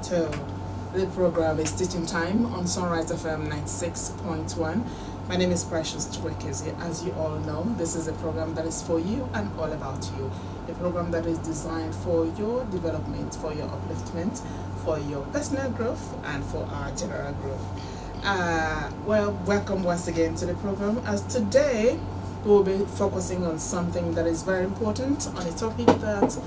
to the program is Teaching Time on Sunrise FM 96.1. My name is Precious Chukwuekezie. As you all know, this is a program that is for you and all about you. A program that is designed for your development, for your upliftment, for your personal growth, and for our general growth. Welcome once again to the program. As today, we will be focusing on something that is very important, on a topic that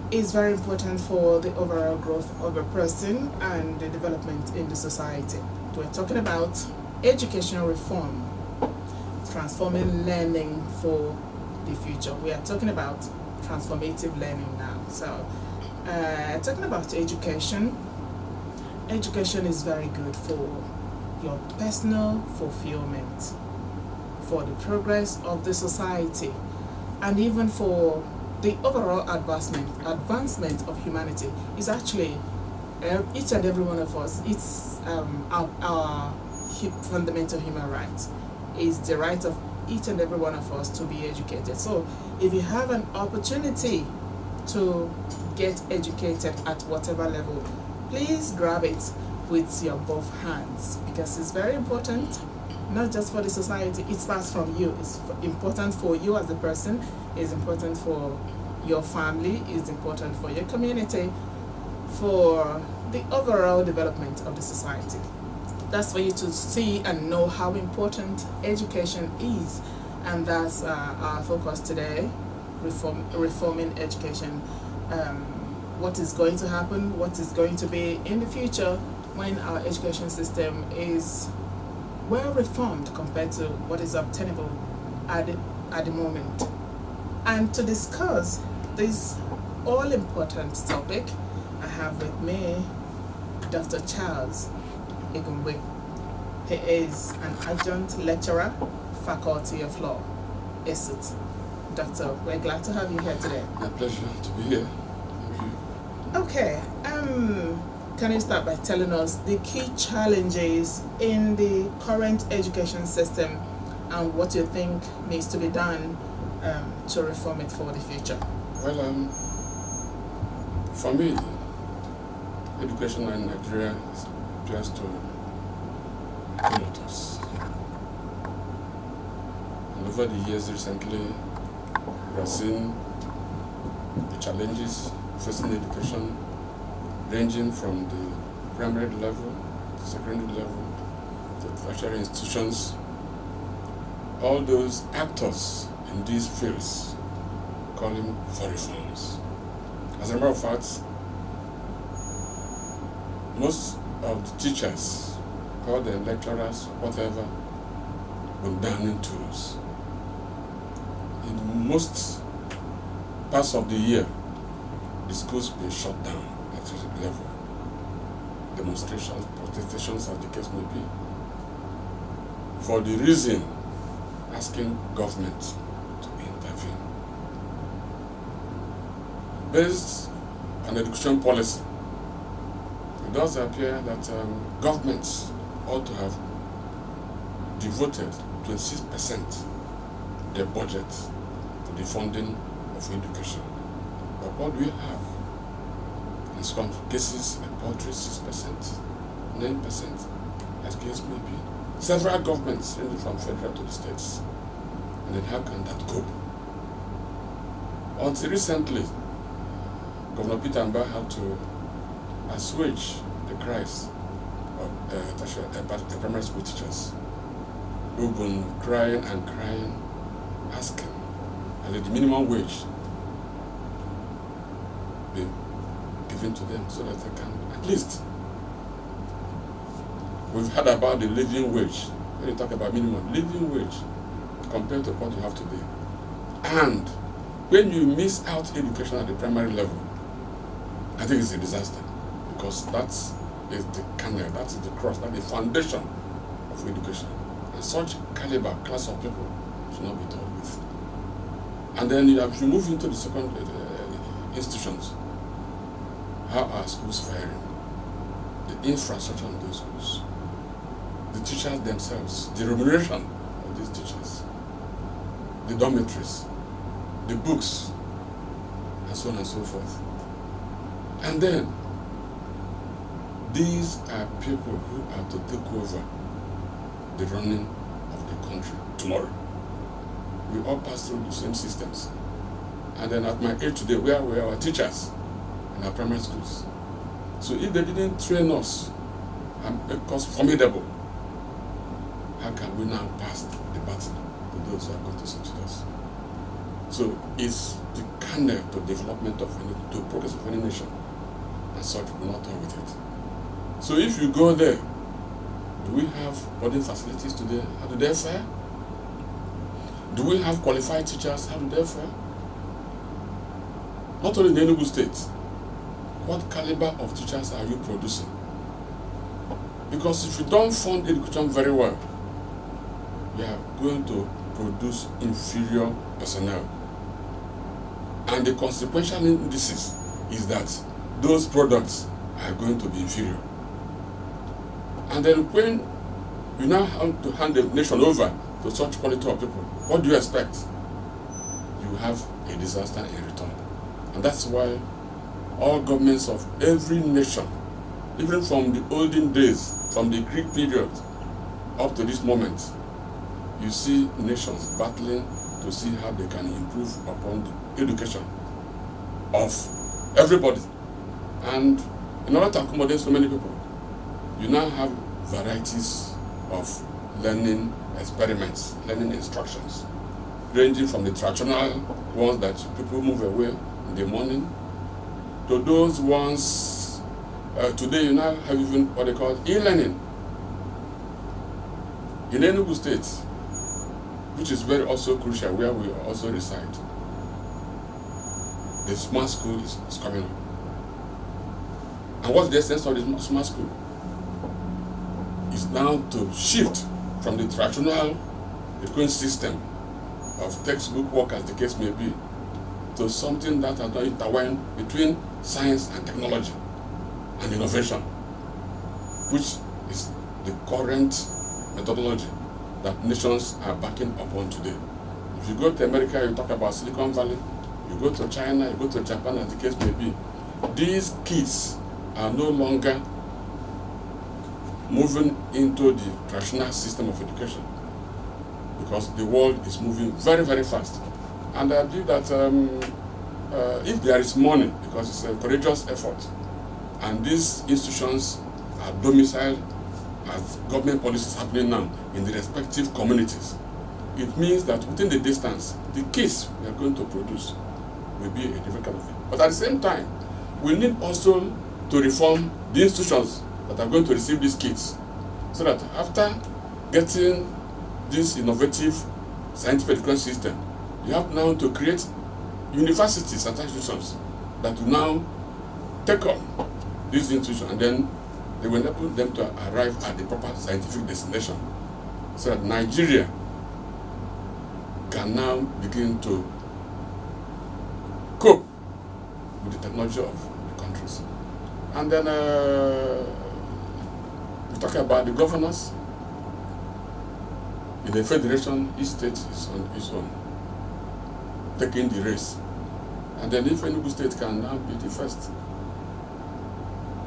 is very important for the overall growth of a person and the development in the society. We're talking about education reform, transforming learning for the future. We are talking about transformative learning now. So, talking about education, education is very good for your personal fulfillment, for the progress of the society, and even for the overall advancement of humanity. Is actually each and every one of us. It's our fundamental human rights. Is the right of each and every one of us to be educated. So if you have an opportunity to get educated at whatever level, please grab it with your both hands, because it's very important, not just for the society. It starts from you. It's important for you as a person, it's important for your family, it's important for your community, for the overall development of the society. That's for you to see and know how important education is, and that's our focus today, reforming education. What is going to happen, what is going to be in the future when our education system is well reformed compared to what is obtainable at the moment. And to discuss this all-important topic, I have with me Dr. Charles Egumgbe. He is an adjunct lecturer, Faculty of Law, ESUT. Doctor, we're glad to have you here today. My pleasure to be here. Thank you. Okay, can you start by telling us the key challenges in the current education system and what you think needs to be done to reform it for the future? Well, for me, education in Nigeria appears to limit us. And over the years recently, we have seen the challenges facing education, ranging from the primary level, to secondary level, to tertiary institutions. All those actors in these fields calling for reforms. As a matter of fact, most of the teachers, call them lecturers, whatever, with downing tools. In most parts of the year, the schools will be shut down at the level. Demonstrations, protestations, as the case may be, for the reason asking government to intervene. Based on education policy, it does appear that governments ought to have devoted 26% their budget to the funding of education. But what do we have? In some cases, a paltry 6%, 9%, as case may be. Several governments, ranging from federal to the states. And then how can that cope? Until recently, Governor Peter Mba had to assuage the cries of primary school teachers who've been crying and crying, asking that the minimum wage be given to them so that they can at least. We've heard about the living wage. When you talk about minimum living wage compared to what you have today. And when you miss out education at the primary level, I think it's a disaster, because that is the kernel, that is the cross, that is the foundation of education. And such caliber class of people should not be dealt with. And then you have to move into the second institutions. How are schools faring? The infrastructure of those schools, the teachers themselves, the remuneration of these teachers, the dormitories, the books, and so on and so forth. And then these are people who are to take over the running of the country tomorrow. We all pass through the same systems. And then at my age today, where were our teachers in our primary schools? So if they didn't train us and make us formidable, how can we now pass the baton to those who are going to succeed us? So it's the kernel to development of to progress of any nation, and such will not turn with it. So if you go there, do we have boarding facilities today? How do they fare? Do we have qualified teachers? How do they fare? Not only in the Enugu state, what caliber of teachers are you producing? Because if you don't fund education very well, we are going to produce inferior personnel. And the consequential indices is that those products are going to be inferior. And then when you now have to hand the nation over to such quality of people, what do you expect? You have a disaster in return. And that's why all governments of every nation, even from the olden days, from the Greek period up to this moment, you see nations battling to see how they can improve upon the education of everybody. And in order to accommodate so many people, you now have varieties of learning experiments, learning instructions, ranging from the traditional ones that people move away in the morning to those ones, today you now have even what they call e-learning. In Enugu State, which is very also crucial where we also reside, the smart school is coming up. And what's the essence of the smart school? Is now to shift from the traditional education system of textbook work, as the case may be, to something that has now intertwined between science and technology and innovation, which is the current methodology that nations are backing upon today. If you go to America, you talk about Silicon Valley. You go to China, you go to Japan, as the case may be. These kids are no longer moving into the traditional system of education because the world is moving very, very fast. And I believe that if there is money, because it's a courageous effort, and these institutions are domiciled as government policies happening now in the respective communities, it means that within the distance, the kids we are going to produce will be a different kind of thing. But at the same time, we need also to reform the institutions that are going to receive these kids, so that after getting this innovative scientific education system, you have now to create universities and institutions that will now take up these institutions, and then they will enable them to arrive at the proper scientific destination, so that Nigeria can now begin to cope with the technology of the countries. And then we talk about the governors. In the federation, each state is on its own, taking the race. And then if Enugu State can now be the first,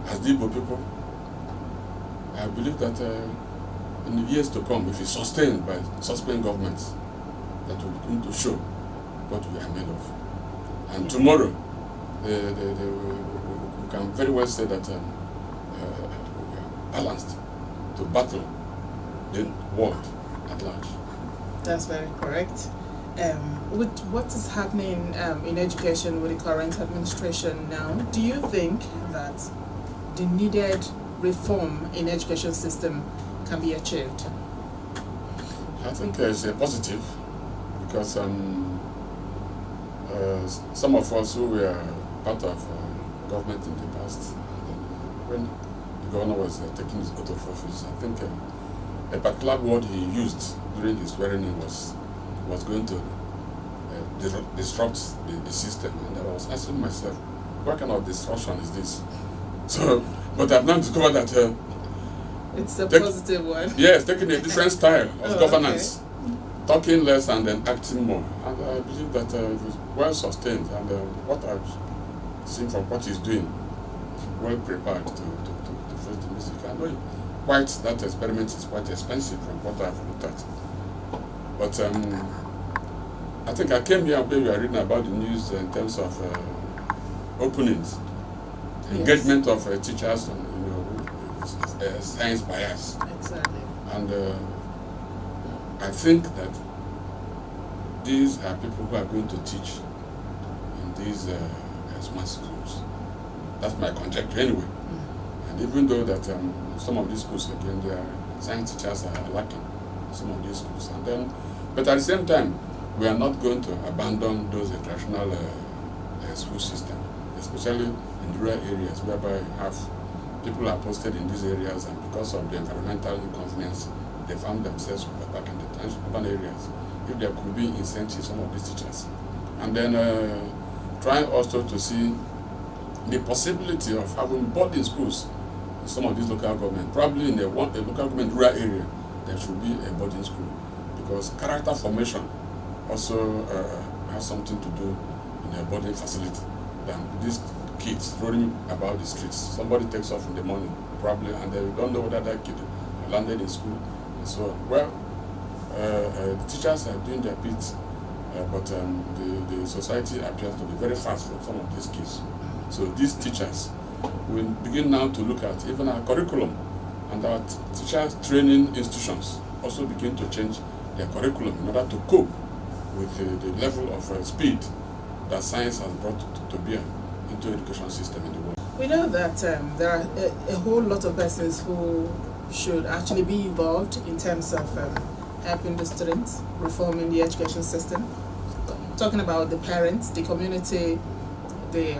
as the Igbo people, I believe that in the years to come, if it's sustained by subsequent governments, that will begin to show what we are made of. And tomorrow, we can very well say that we are balanced to battle the world at large. That's very correct. With what is happening in education with the current administration now, do you think that the needed reform in education system can be achieved? I think it's a positive, because some of us who were part of government in the past, when the governor was taking his oath of office, I think a particular word he used during his swearing in was going to disrupt the system. And I was asking myself, what kind of disruption is this? So, but I've now discovered that it's a positive one. Yes, taking a different style of governance. Okay. Talking less and then acting more. And I believe that it was well sustained, and what I've seen from what he's doing, he's well prepared to face the know quite that experiment is quite expensive from what I've looked at. But I think I came here when we were reading about the news in terms of openings, engagement of teachers on science bias. Exactly. And I think that these are people who are going to teach in these smart schools. That's my conjecture anyway. And even though that some of these schools, again, their science teachers are lacking in some of these schools. And then, but at the same time, we are not going to abandon those traditional school system, especially in rural areas whereby people are posted in these areas, and because of the environmental inconvenience, they found themselves back in the urban areas. If there could be incentives, some of these teachers. And then trying also to see the possibility of having boarding schools in some of these local government. Probably in a local government rural area, there should be a boarding school, because character formation also has something to do in a boarding facility than these kids running about the streets. Somebody takes off in the morning, probably, and they don't know whether that kid landed in school and so on. Well, the teachers are doing their bit, but the society appears to be very fast for some of these kids. So these teachers will begin now to look at even our curriculum, and our teachers training institutions also begin to change their curriculum in order to cope with the level of speed that science has brought to bear into the education system in the world. We know that there are a whole lot of persons who should actually be involved in terms of helping the students, reforming the education system. Talking about the parents, the community, the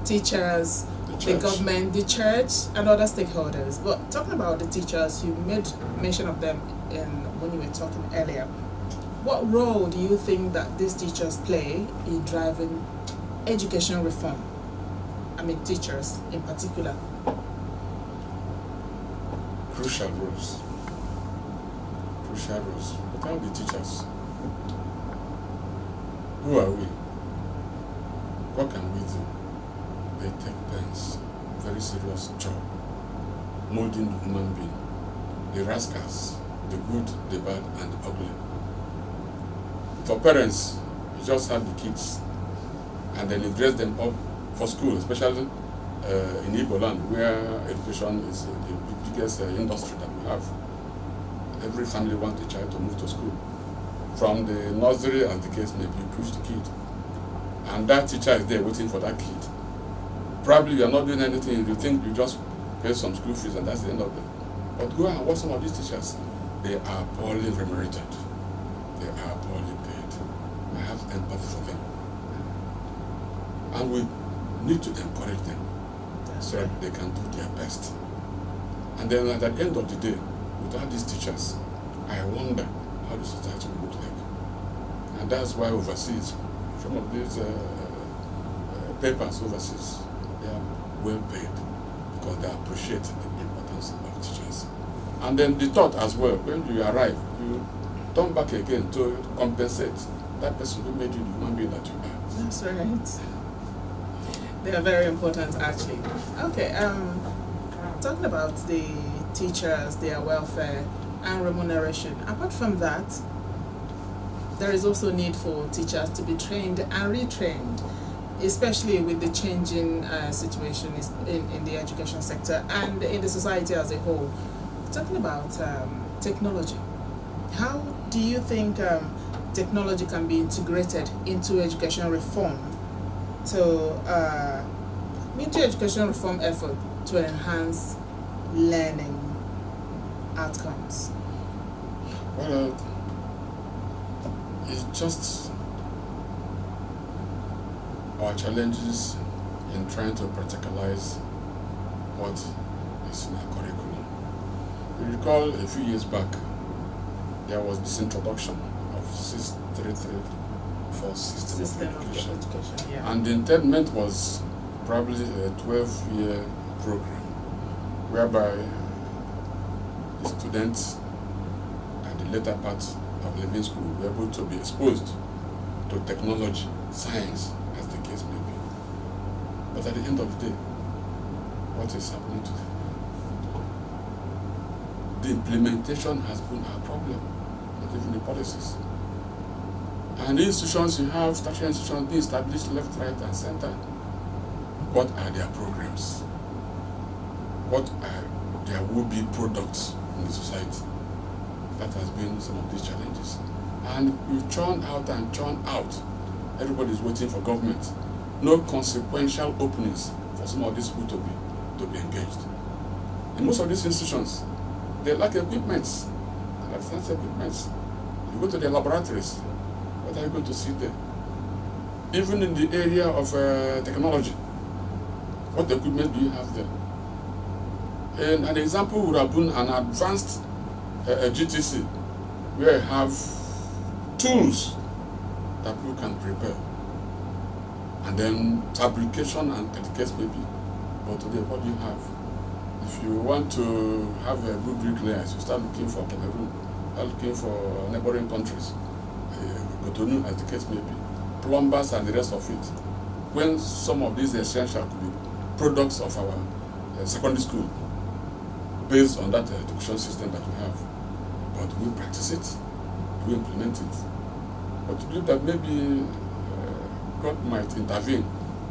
teachers, the government, the church, and other stakeholders. But talking about the teachers, you made mention of them when you were talking earlier. What role do you think that these teachers play in driving education reform? I mean, teachers in particular. Crucial roles. Crucial roles. Without the teachers, who are we? What can we do? They take pens, very serious job, molding the human being, the rascals, the good, the bad, and the ugly. For parents, you just have the kids, and then you dress them up for school, especially in Igbo land, where education is the biggest industry that we have. Every family wants a child to move to school. From the nursery, as the case may be, you push the kid, and that teacher is there waiting for that kid. Probably you are not doing anything, you think you just pay some school fees and that's the end of it. But go and watch some of these teachers. They are poorly remunerated. They are poorly paid. I have empathy for them. And we need to encourage them so that they can do their best. And then at the end of the day, without these teachers, I wonder how the society will look like. And that's why overseas, some of these papers overseas, they are well paid because they appreciate the importance of teachers. And then the thought as well, when you arrive, you turn back again to compensate that person who made you the human being that you are. That's right. They are very important, actually. Okay, talking about the teachers, their welfare and remuneration. Apart from that, there is also need for teachers to be trained and retrained, especially with the changing situation in the education sector and in the society as a whole. Talking about technology, how do you think technology can be integrated into education reform into education reform effort to enhance learning outcomes? Well, it's just our challenges in trying to practicalize what is in our curriculum. You recall a few years back, there was this introduction of 6334 system of education. Yeah. And the intent was probably a 12-year program whereby the students at the later part of living school will be able to be exposed to technology, science, as the case may be. But at the end of the day, what is happening to them? the implementation has been our problem, not even the policies. And the institutions, you have tertiary institutions being established left, right, and center. What are their programs? What are their would-be products in the society? That has been some of these challenges. And you churn out and churn out. Everybody's waiting for government. No consequential openings for some of these people to be engaged. In most of these institutions, they lack equipment. They lack science equipment. You go to the laboratories, what are you going to see there? Even in the area of technology, what equipment do you have there? And an example would have been an advanced GTC, where you have tools that people can prepare. And then fabrication and the case maybe. But today, what do you have? If you want to have a good bricklayers, you start looking for Cameroon, start looking for neighboring countries, Cotonou as the case may be, plumbers and the rest of it. When some of these essential could be products of our secondary school, based on that education system that we have. But we practice it, we implement it. But to believe that maybe God might intervene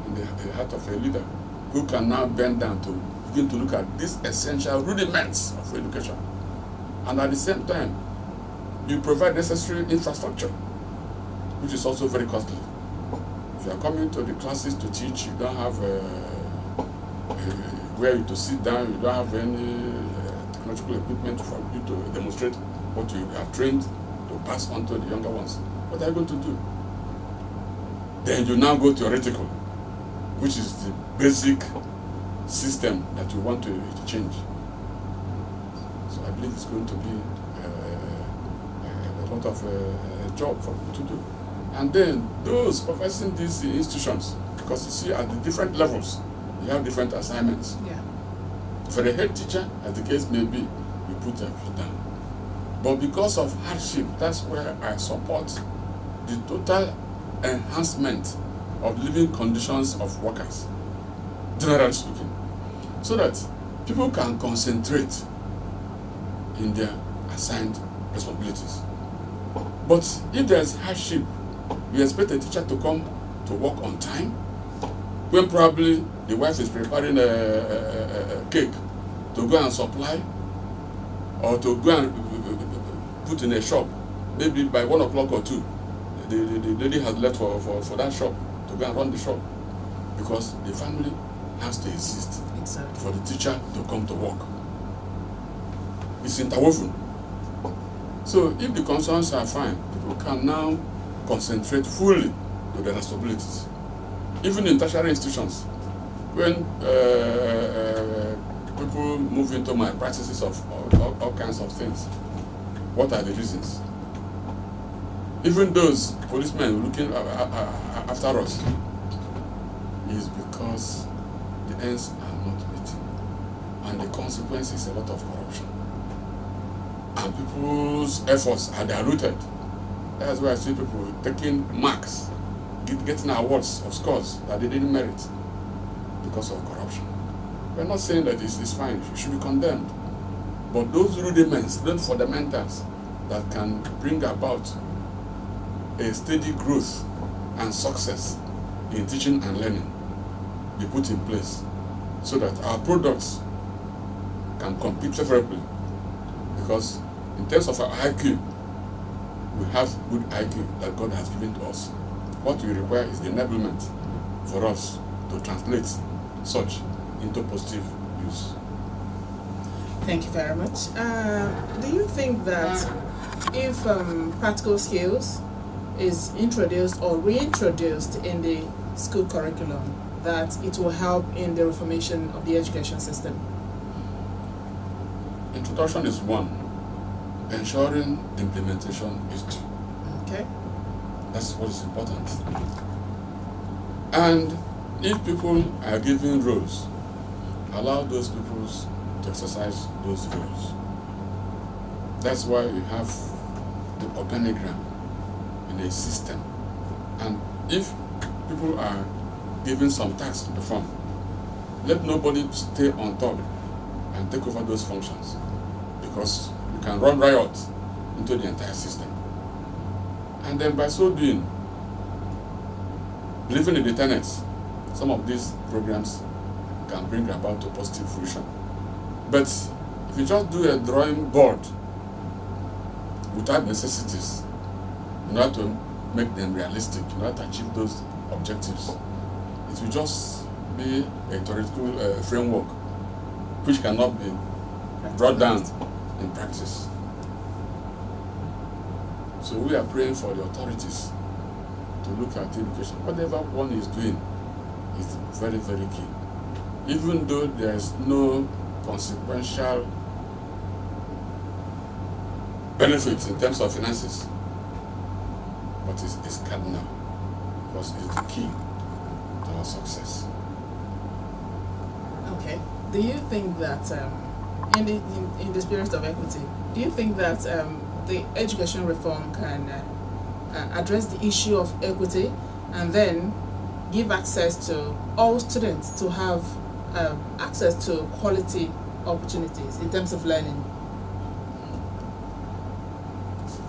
in the heart of a leader who can now bend down to begin to look at these essential rudiments of education. And at the same time, you provide necessary infrastructure, which is also very costly. If you are coming to the classes to teach, you don't have where to sit down, you don't have any technological equipment for you to demonstrate what you are trained to pass on to the younger ones. What are you going to do? Then you now go theoretical, which is the basic system that you want to change. So I believe it's going to be a lot of job for people to do. And then those professing these institutions, because you see at the different levels, you have different assignments. Yeah. For the head teacher, as the case may be, you put your foot down. But because of hardship, that's where I support the total enhancement of living conditions of workers, generally speaking, so that people can concentrate in their assigned responsibilities. But if there's hardship, you expect a teacher to come to work on time, when probably the wife is preparing a cake to go and supply, or to go and put in a shop, maybe by 1 o'clock or 2, the lady has left for that shop to go and run the shop, because the family has to exist. Exactly. For the teacher to come to work. It's interwoven. So if the concerns are fine, people can now concentrate fully to their responsibilities. Even in tertiary institutions, when people move into my practices of all kinds of things, what are the reasons? Even those policemen looking after us is because the ends are not meeting, and the consequence is a lot of corruption, and people's efforts are diluted. That's why I see people taking marks, getting awards of scores that they didn't merit because of corruption. We're not saying that it's fine, it should be condemned, but those rudiments, those fundamentals that can bring about a steady growth and success in teaching and learning be put in place, so that our products can compete favorably. Because in terms of our IQ, we have good IQ that God has given to us. What we require is the enablement for us to translate such into positive use. Thank you very much. Do you think that if practical skills is introduced or reintroduced in the school curriculum, that it will help in the reformation of the education system? Introduction is one. Ensuring implementation is two. Okay. That's what is important. And if people are given roles, allow those people to exercise those roles. That's why we have the organogram in a system. And if people are given some tasks to perform, let nobody stay on top and take over those functions, because you can run riot into the entire system. And then by so doing, believing in the tenets, some of these programs can bring about a positive fruition. But if you just do a drawing board without necessities, in order to make them realistic, in order to achieve those objectives, it will just be a theoretical framework which cannot be brought down in practice. So we are praying for the authorities to look at education. Whatever one is doing is very, very key. Even though there is no consequential benefits in terms of finances, but it's cardinal because it's the key to our success. Okay. Do you think that, in the spirit of equity, do you think that the education reform can address the issue of equity and then give access to all students to have access to quality opportunities in terms of learning?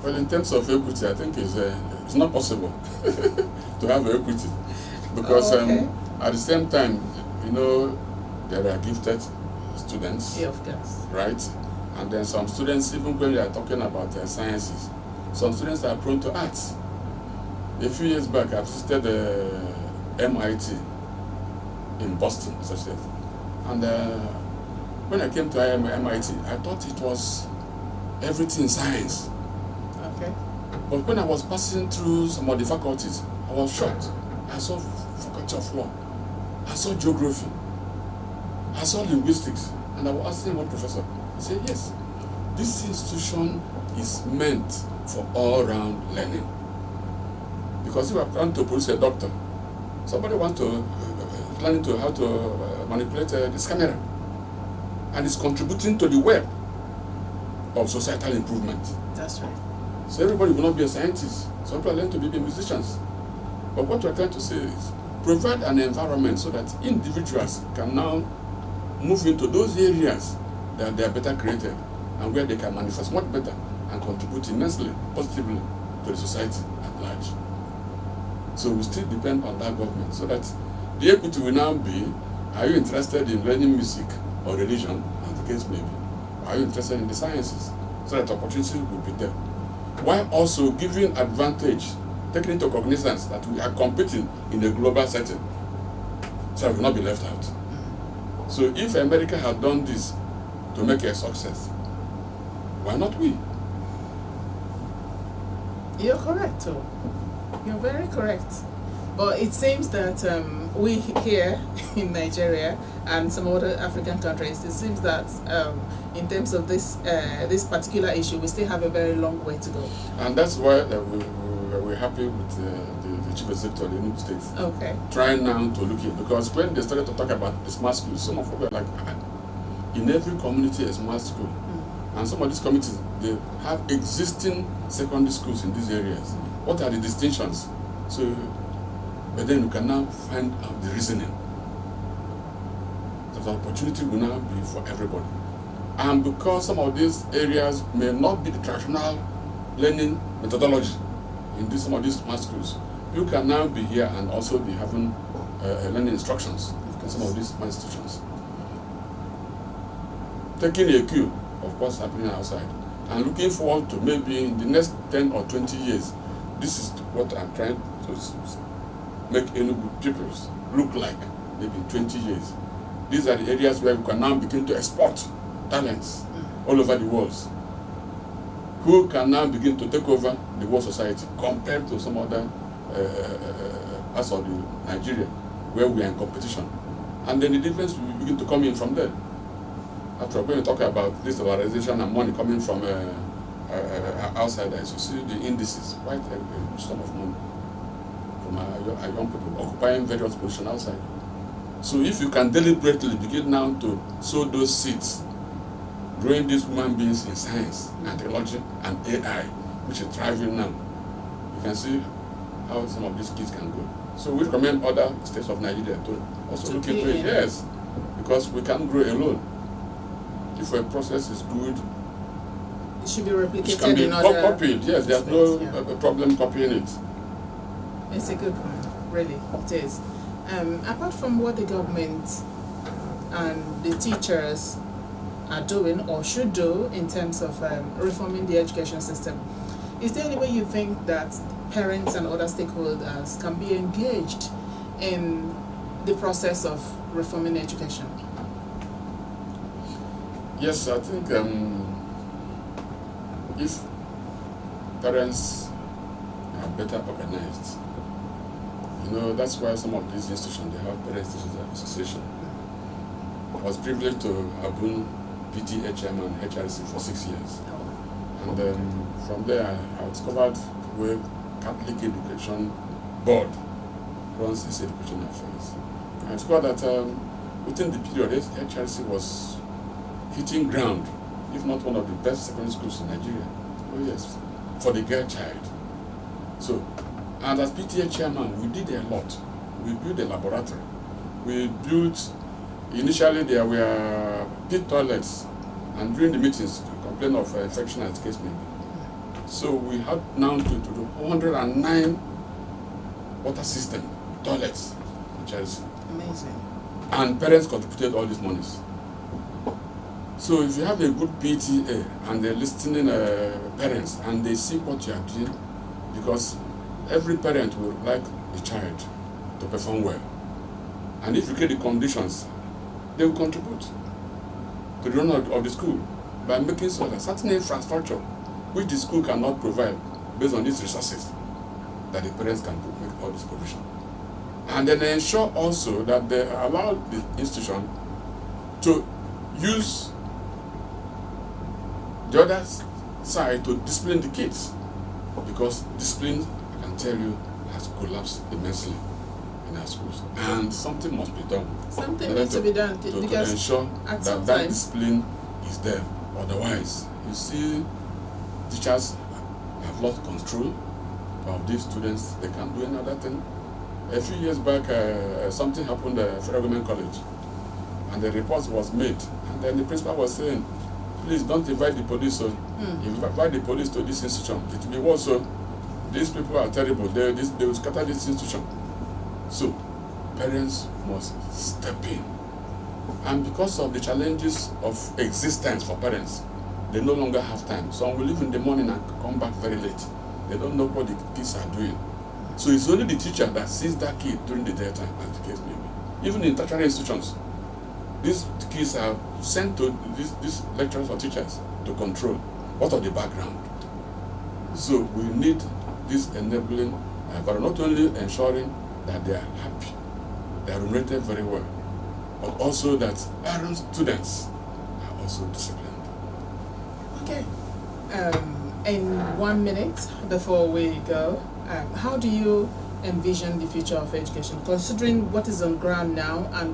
Well, in terms of equity, I think it's not possible to have equity because at the same time, there are gifted students, Yeah, of course. right? And then some students, even when we are talking about sciences, some students are prone to arts. A few years back, I visited MIT in Boston, Massachusetts. And when I came to MIT, I thought it was everything science. Okay. But when I was passing through some of the faculties, I was shocked. I saw faculty of law, I saw geography, I saw linguistics, and I was asking one professor. He said, yes, this institution is meant for all-round learning. Because if you are trying to produce a doctor, somebody wants to learn to how to manipulate this camera, and it's contributing to the web of societal improvement. That's right. So everybody will not be a scientist. Some people learn to be musicians. But what we're trying to say is provide an environment so that individuals can now move into those areas that they are better created and where they can manifest much better and contribute immensely, positively to the society at large. So we still depend on that government so that the equity will now be, are you interested in learning music or religion, as the case may be? Are you interested in the sciences? So that opportunity will be there. While also giving advantage, taking into cognizance that we are competing in a global setting, so I will not be left out. So if America had done this to make a success, why not we? You're correct, too. You're very correct. But it seems that we here in Nigeria and some other African countries, it seems that in terms of this particular issue, we still have a very long way to go. And that's why we're happy with the chief executive of the Enugu State. Okay. Trying now to look in, because when they started to talk about the smart schools, some of them were like, in every community a smart school. And some of these communities, they have existing secondary schools in these areas. What are the distinctions? So, but then you can now find out the reasoning. So the opportunity will now be for everybody. And because some of these areas may not be the traditional learning methodology in some of these smart schools, you can now be here and also be having learning instructions in some of these smart institutions. Taking a cue of what's happening outside and looking forward to maybe in the next 10 or 20 years, this is what I'm trying to make Enugu pupils look like maybe in 20 years. These are the areas where we can now begin to export talents all over the world, who can now begin to take over the world society compared to some other parts of Nigeria where we are in competition. And then the difference will begin to come in from there. After when we talk about this valorization and money coming from outsiders, you see the indices, quite a sum of money from our young people occupying various positions outside. So if you can deliberately begin now to sow those seeds, growing these human beings in science and technology and AI, which is thriving now, you can see how some of these kids can go. So we recommend other states of Nigeria to also look into it, yes, because we can't grow alone. If a process is good, It should be which replicated can be in other copied. Yes, there's no yeah. problem copying it. It's a good one, really, it is. Apart from what the government and the teachers are doing or should do in terms of reforming the education system, is there any way you think that parents and other stakeholders can be engaged in the process of reforming education? Yes, I think if parents are better organized, that's why some of these institutions, they have Parents Teachers Association. I was privileged to have been PTA chairman and HRC for 6 years. And from there, I discovered the way Catholic Education Board runs its education affairs. I discovered that within the period, HRC was hitting ground, if not one of the best secondary schools in Nigeria. Oh yes, for the girl child. So, and as PTA chairman, we did a lot. We built a laboratory. We built, initially there were pit toilets, and during the meetings, we complained of infection as the case may be. So we had now to do 109 water system toilets in Chelsea. Amazing. And parents contributed all these monies. So if you have a good PTA and they're listening parents and they see what you are doing, because every parent would like the child to perform well. And if you create the conditions, they will contribute to the run of the school by making sure that certain infrastructure which the school cannot provide based on these resources, that the parents can make all this provision. And then they ensure also that they allow the institution to use the other side to discipline the kids, because discipline, I can tell you, has collapsed immensely in our schools, and something must be done. Something needs to be done to because ensure that that discipline is there. Otherwise, you see, teachers have lost control of these students. They can't do another thing. A few years back, something happened at Federal Government College, and the report was made, and then the principal was saying, please don't invite the police. If you invite the police to this institution, it will be worse. So these people are terrible. They will scatter this institution. So parents must step in. And because of the challenges of existence for parents, they no longer have time. Some will leave in the morning and come back very late. They don't know what the kids are doing. So it's only the teacher that sees that kid during the daytime, as the case may be. Even in tertiary institutions, these kids are sent to these lecturers or teachers to control what of the background. So we need this enabling, but not only ensuring that they are happy, they are remunerated very well, but also that parents, students are also disciplined. Okay. In 1 minute before we go, how do you envision the future of education, considering what is on ground now and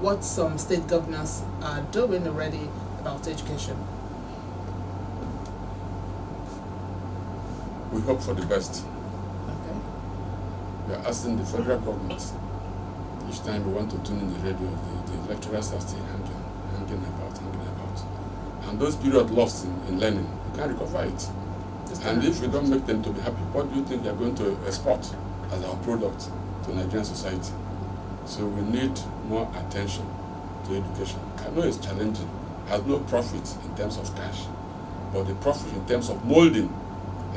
what some state governors are doing already about education? We hope for the best. Okay. We are asking the federal government, each time we want to tune in the radio, the lecturers are still hanging about. And those periods lost in learning, you can't recover it. And if we don't make them to be happy, what do you think they are going to export as our product to Nigerian society? So we need more attention to education. I know it's challenging, has no profit in terms of cash, but the profit in terms of molding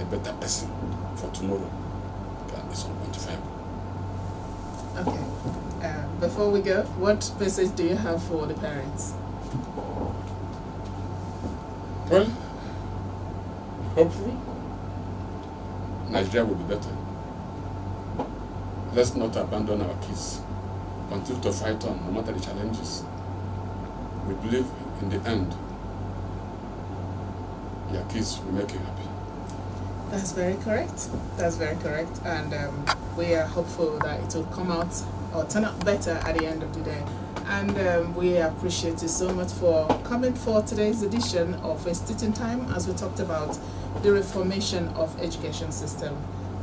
a better person for tomorrow can be unquantifiable. Okay. Before we go, what message do you have for the parents? Well, hopefully, Nigeria will be better. Let's not abandon our kids. Continue to fight on, no matter the challenges. We believe in the end, your kids will make you happy. That's very correct. That's very correct. And we are hopeful that it will come out or turn out better at the end of the day. And we appreciate you so much for coming for today's edition of It's Teaching Time, as we talked about the reformation of education system,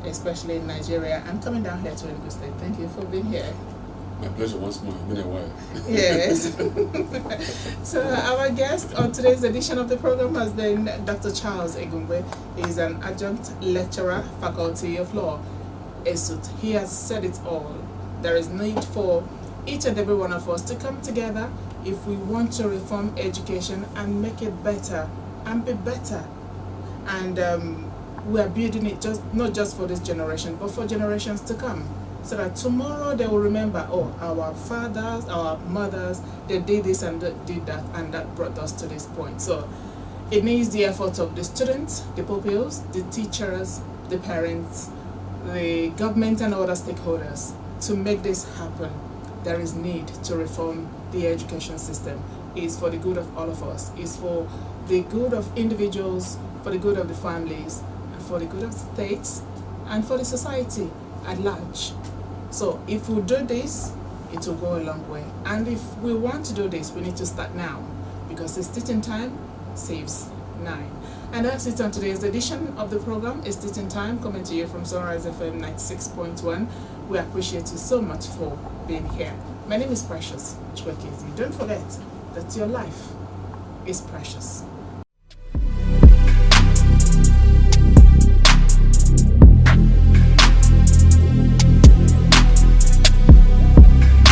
especially in Nigeria, and coming down here to Enugu State. Thank you for being here. My pleasure once more. It's been a while. Yes. So our guest on today's edition of the program has been Dr. Charles Egumgbe. He is an adjunct lecturer, Faculty of Law, ESUT. He has said it all. There is need for each and every one of us to come together if we want to reform education and make it better and be better. And we are building it not just for this generation, but for generations to come. So that tomorrow they will remember, oh, our fathers, our mothers, they did this and did that, and that brought us to this point. So it needs the effort of the students, the pupils, the teachers, the parents, the government and other stakeholders to make this happen. There is need to reform the education system. It's for the good of all of us. It's for the good of individuals, for the good of the families, and for the good of states, and for the society at large. So if we do this, it will go a long way. And if we want to do this, we need to start now, because it's teaching time saves 9. And that's it on today's edition of the program. It's Teaching Time, coming to you from Sunrise FM 96.1. We appreciate you so much for being here. My name is Precious Chukwuekezie. Don't forget that your life is precious.